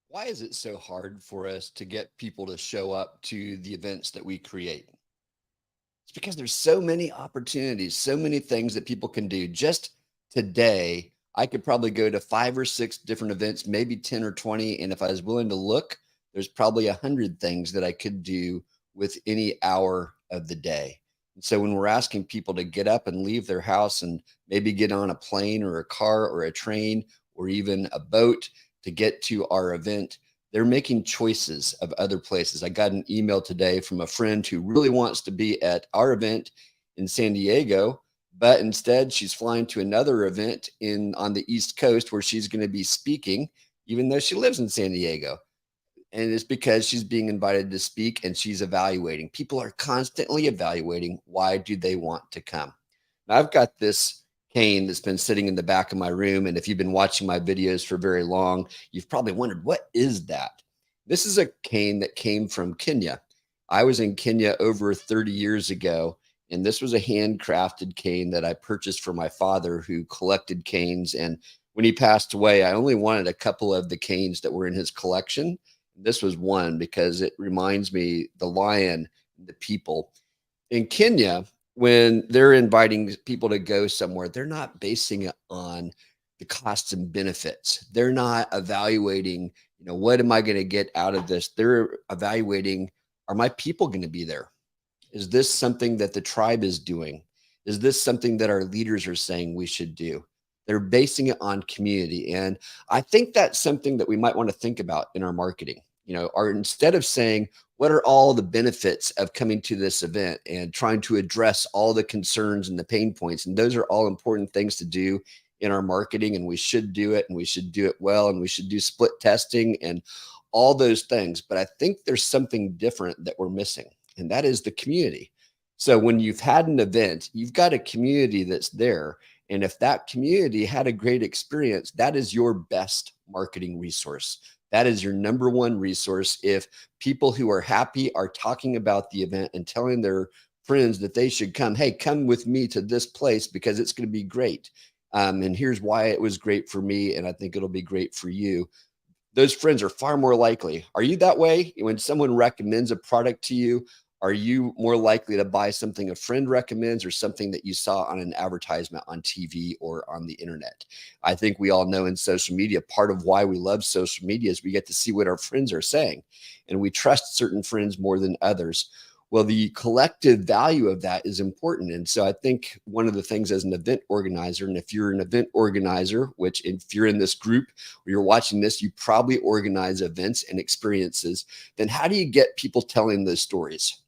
Why is it so hard for us to get people to show up to the events that we create? It's because there's so many opportunities, so many things that people can do. Just today, I could probably go to 5 or 6 different events, maybe 10 or 20. And if I was willing to look, there's probably 100 things that I could do with any hour of the day. And so when we're asking people to get up and leave their house and maybe get on a plane or a car or a train or even a boat to get to our event, they're making choices of other places. I got an email today from a friend who really wants to be at our event in San Diego, but instead she's flying to another event in on the East Coast where she's going to be speaking, even though she lives in San Diego. And it's because she's being invited to speak and she's evaluating. People are constantly evaluating, why do they want to come? Now, I've got this cane that's been sitting in the back of my room. And if you've been watching my videos for very long, you've probably wondered, what is that? This is a cane that came from Kenya. I was in Kenya over 30 years ago, and this was a handcrafted cane that I purchased for my father who collected canes. And when he passed away, I only wanted a couple of the canes that were in his collection. This was one because it reminds me the lion, the people in Kenya, when they're inviting people to go somewhere, they're not basing it on the costs and benefits. They're not evaluating, what am I going to get out of this? They're evaluating, are my people going to be there? Is this something that the tribe is doing? Is this something that our leaders are saying we should do? They're basing it on community. And I think that's something that we might want to think about in our marketing. Or instead of saying, what are all the benefits of coming to this event and trying to address all the concerns and the pain points? And those are all important things to do in our marketing, and we should do it, and we should do it well, and we should do split testing and all those things. But I think there's something different that we're missing, and that is the community. So when you've had an event, you've got a community that's there. And if that community had a great experience, that is your best marketing resource. That is your number one resource. If people who are happy are talking about the event and telling their friends that they should come, hey, come with me to this place because it's going to be great. And here's why it was great for me. And I think it'll be great for you. Those friends are far more likely. Are you that way? When someone recommends a product to you, are you more likely to buy something a friend recommends or something that you saw on an advertisement on TV or on the internet? I think we all know in social media, part of why we love social media is we get to see what our friends are saying, and we trust certain friends more than others. Well, the collective value of that is important. And so I think one of the things as an event organizer, and if you're an event organizer, which if you're in this group or you're watching this, you probably organize events and experiences, then how do you get people telling those stories?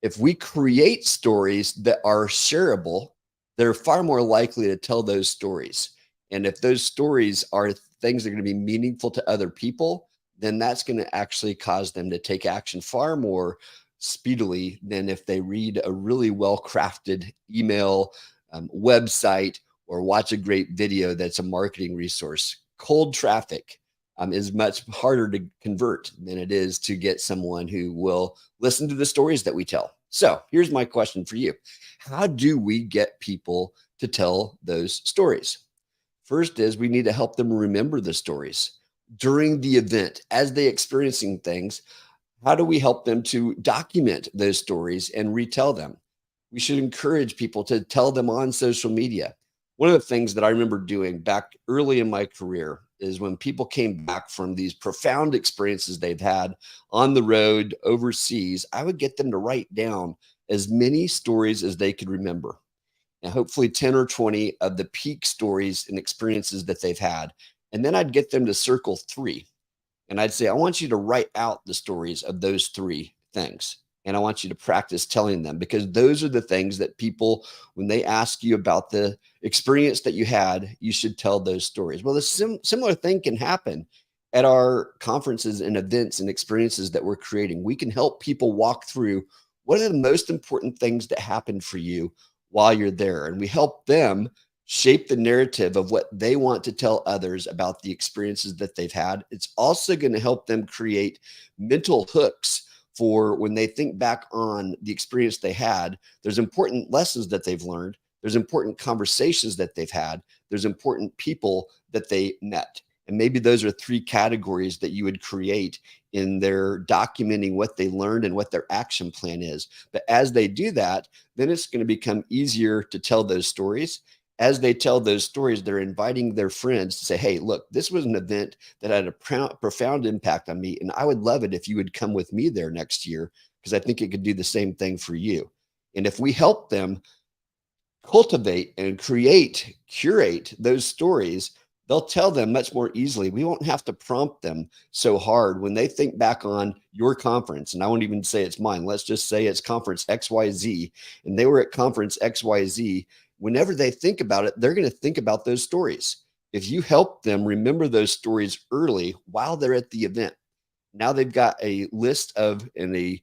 If we create stories that are shareable, they're far more likely to tell those stories. And if those stories are things that are going to be meaningful to other people, then that's going to actually cause them to take action far more speedily than if they read a really well crafted email, website, or watch a great video that's a marketing resource. Cold traffic is much harder to convert than it is to get someone who will listen to the stories that we tell. So here's my question for you. How do we get people to tell those stories? First is we need to help them remember the stories during the event as they experiencing things. How do we help them to document those stories and retell them? We should encourage people to tell them on social media. One of the things that I remember doing back early in my career is when people came back from these profound experiences they've had on the road overseas, I would get them to write down as many stories as they could remember, and hopefully 10 or 20 of the peak stories and experiences that they've had. And then I'd get them to circle three. And I'd say, I want you to write out the stories of those three things. And I want you to practice telling them, because those are the things that people, when they ask you about the experience that you had, you should tell those stories. Well, the similar thing can happen at our conferences and events and experiences that we're creating. We can help people walk through what are the most important things that happened for you while you're there. And we help them shape the narrative of what they want to tell others about the experiences that they've had. It's also going to help them create mental hooks for when they think back on the experience they had. There's important lessons that they've learned. There's important conversations that they've had. There's important people that they met. And maybe those are three categories that you would create in their documenting what they learned and what their action plan is. But as they do that, then it's going to become easier to tell those stories. As they tell those stories, they're inviting their friends to say, hey, look, this was an event that had a profound impact on me. And I would love it if you would come with me there next year, because I think it could do the same thing for you. And if we help them cultivate and curate those stories, they'll tell them much more easily. We won't have to prompt them so hard when they think back on your conference. And I won't even say it's mine. Let's just say it's conference XYZ. And they were at conference XYZ. Whenever they think about it, they're going to think about those stories. If you help them remember those stories early while they're at the event, now they've got a list of and a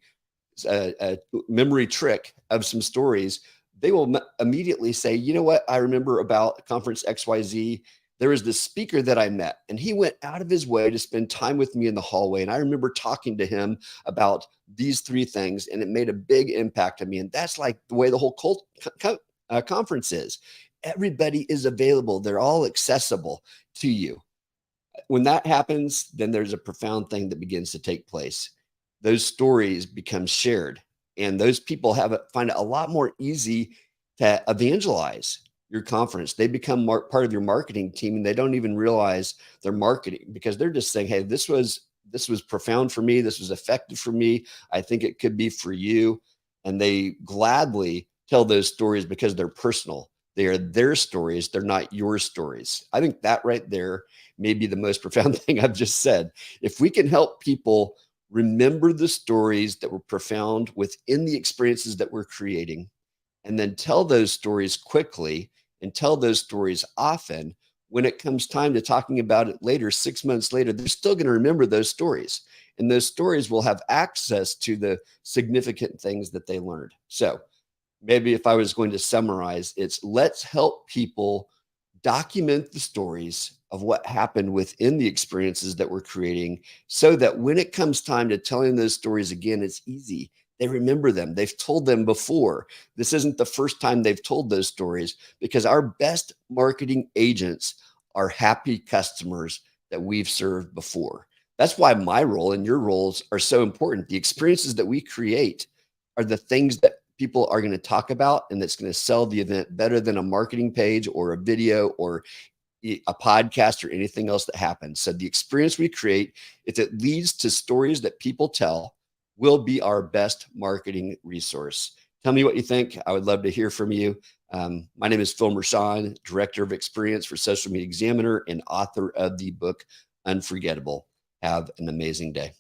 memory trick of some stories. They will immediately say, you know what, I remember about conference XYZ. There was this speaker that I met, and he went out of his way to spend time with me in the hallway. And I remember talking to him about these three things, and it made a big impact on me. And that's like the way the whole conference is. Everybody is available. They're all accessible to you. When that happens, then there's a profound thing that begins to take place. Those stories become shared, and those people find it a lot more easy to evangelize your conference. They become part of your marketing team, and they don't even realize they're marketing, because they're just saying, hey, this was profound for me. This was effective for me. I think it could be for you. And they gladly tell those stories because they're personal. They are their stories. They're not your stories. I think that right there may be the most profound thing I've just said. If we can help people remember the stories that were profound within the experiences that we're creating, and then tell those stories quickly and tell those stories often, when it comes time to talking about it later, 6 months later, they're still going to remember those stories. And those stories will have access to the significant things that they learned. So maybe if I was going to summarize, it's let's help people document the stories of what happened within the experiences that we're creating, so that when it comes time to telling those stories again, it's easy. They remember them. They've told them before. This isn't the first time they've told those stories, because our best marketing agents are happy customers that we've served before. That's why my role and your roles are so important. The experiences that we create are the things that people are going to talk about, and that's going to sell the event better than a marketing page or a video or a podcast or anything else that happens. So the experience we create, if it leads to stories that people tell, will be our best marketing resource. Tell me what you think. I would love to hear from you. My name is Phil Mershon, Director of Experience for Social Media Examiner and author of the book Unforgettable. Have an amazing day.